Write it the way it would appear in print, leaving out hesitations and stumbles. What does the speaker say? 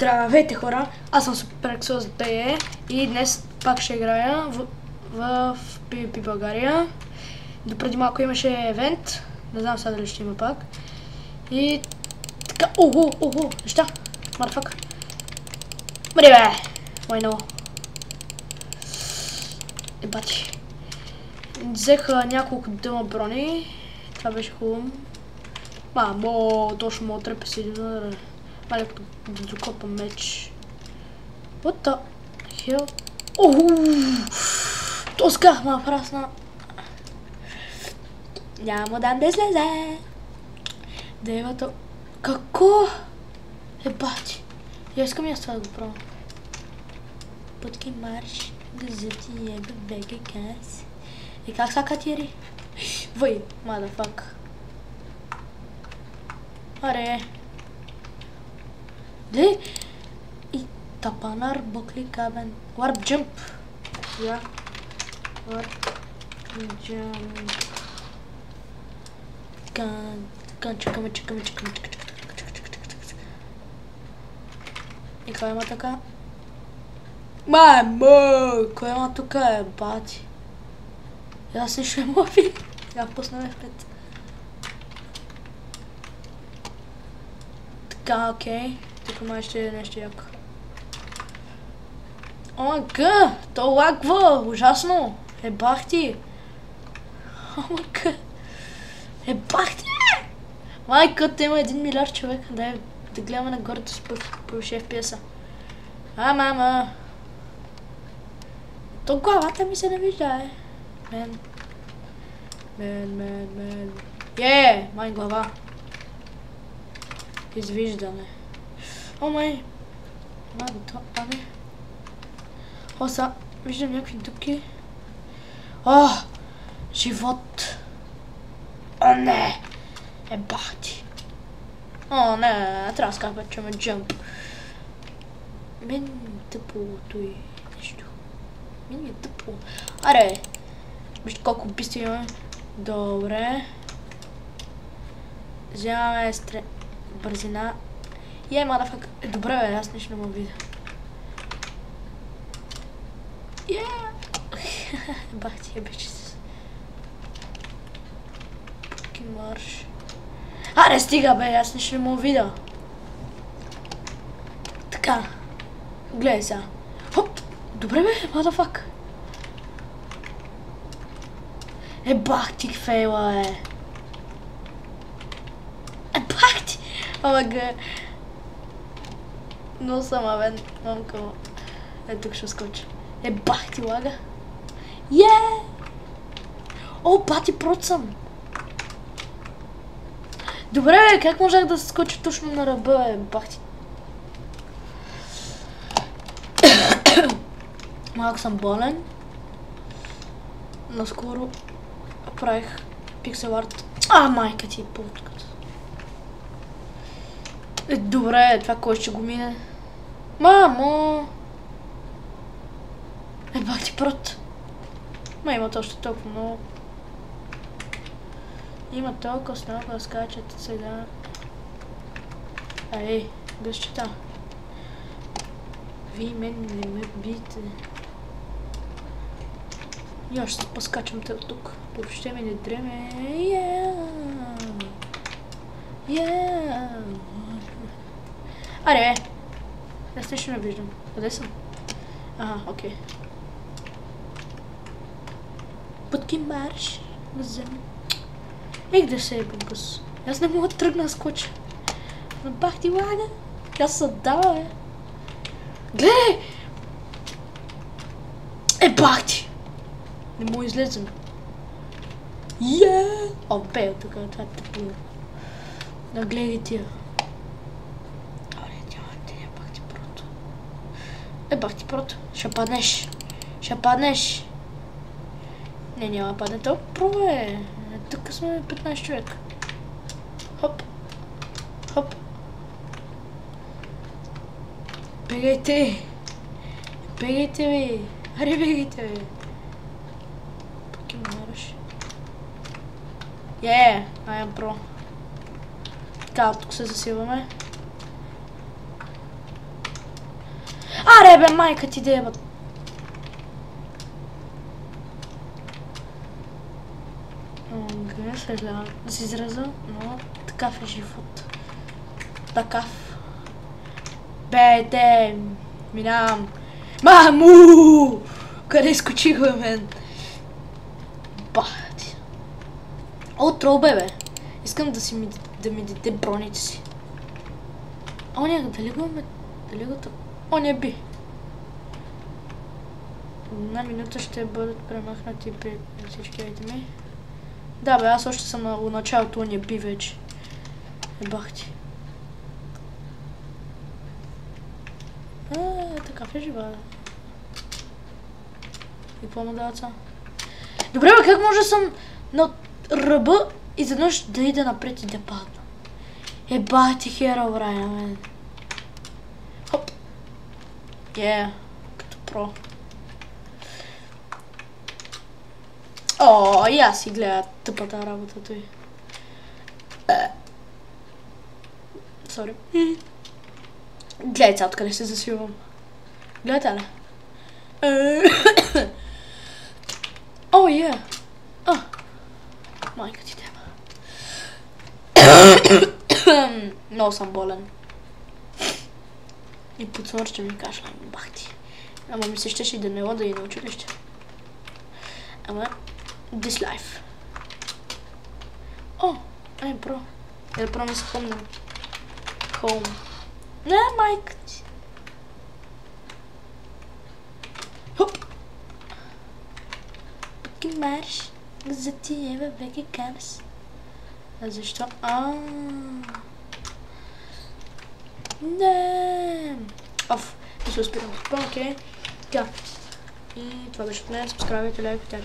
Здравейте хора, аз съм SuperExos.bg и днес пак ще играя в PvP България. Допреди малко имаше евент, не знам сега дали ще има пак. И така, ого, неща, мартфак. Мри бе, майно. Ебати. Взеха няколко дъма брони, това беше хубаво. Точно мога трепе си един. Мале като докопа меч. What the hell? Тоска, ма прасна. Няма да слезе. Девата. Какво? Ебати. Я искам и аз това да го пробвам. Пътки марш. Газети ебе беге каз. И как са катири? Въй, motherfuck. Аре. Де? И тапанар, бокли, кабен. Warp jump. Я. Warp jump. Чакаме. И кой има така? Мамо! Кой има тука е, бати? Аз нищо не мога видя. Сега пуснем впред. Така, окей. Тук май ще е нещо яко. Омага! То лагва! Ужасно! Ебах ти! Омага! Ебах ти! Майката има 1 милиард човек. Да гледаме нагоре да се повиши FPS-а. Мама! То главата ми се не вижда, Мен. Май глава. Извиждане. О, май. Абе. О, са. Виждам някакви дупки. О! Живот. О, не! Ебах ти. О, не. Трябва да скапа, че ме джъмп. Мен тъпото и нещо. Мен е тъпо. Аре. Вижте колко убийства имаме. Добре. Вземаме бързина. Motherfucker. Добре бе, аз нищо не мога видя. Бах ти, ебече се. Путки марш. Аре, стига бе, аз нищо не мога видя. Така. Гледай сега. Хоп! Добре бе, motherfucker. Бах ти, фейла Бах ти! Омага. Но съм авен, мамка му. Тук ще скоча. Бах ти, лага. О, бати, прот съм. Добре, как можах да скоча точно на ръба, бах ти. Малко съм болен. Наскоро правих пиксел арт. Майка ти, путката. Добре, това кой ще го мине? Мамо! Бах ти прот. Имат още толкова много. Има толкова с много да скачат сега. гъщета. Вие мен не ме бите. И аз ще поскачам тук. Въобще ми не дреме. Аре! Аз нищо не виждам. Къде съм? Окей. Пътки марш. Назем. Къде се бабус? Аз не мога да тръгна да скоча. Бах ти, лага. Аз се отдава, Гледай! Бах ти! Не мога излезем. Бе, тук това е тъпо. Да гледай тия. Бах ти прото. Ще паднеш. Не, няма да падне толкова. Пробвай. Тук сме 15 човек. Хоп. Бегайте. Ви. Аре, бегайте, ви. Пък им нараш. I am pro. Така, тук се засилваме. Аре бе, майка ти деба. Не съжалявам да си израза, но такъв е живот. Такъв. Бейте, минавам. Маму! Къде изкочих бе, мен? Бахти. О, трол бе. Искам да ми даде броните си. Дали го О, не би. Една минута ще бъдат премахнати при всички айтеми. Да бе, аз още съм на началото, не би вече. Ебах ти. Такъв е жива. И какво му дават са? Добре бе, как може да съм на ръба и заднъж да ида напред и да падна? Ебах ти хера, Брайан, мен. Хоп. Като про. О, и аз си гледа тъпата работа той. Сори. Гледай откъде се засилвам. Гледате ли? О, майка ти тема. Много съм болен. И под смърт ще ми кашля, бах ти. Ама ми се щеше да не ода и на училище. Ама, this life. О, бро. Про ми се спомням. Home. Не, майка ти. Хоп. Пъки марш. За тия във веки канес. А защо? Не. Не се успирам. Окей. Така. И това беше от мен. Subscribe-айте, лайкайте.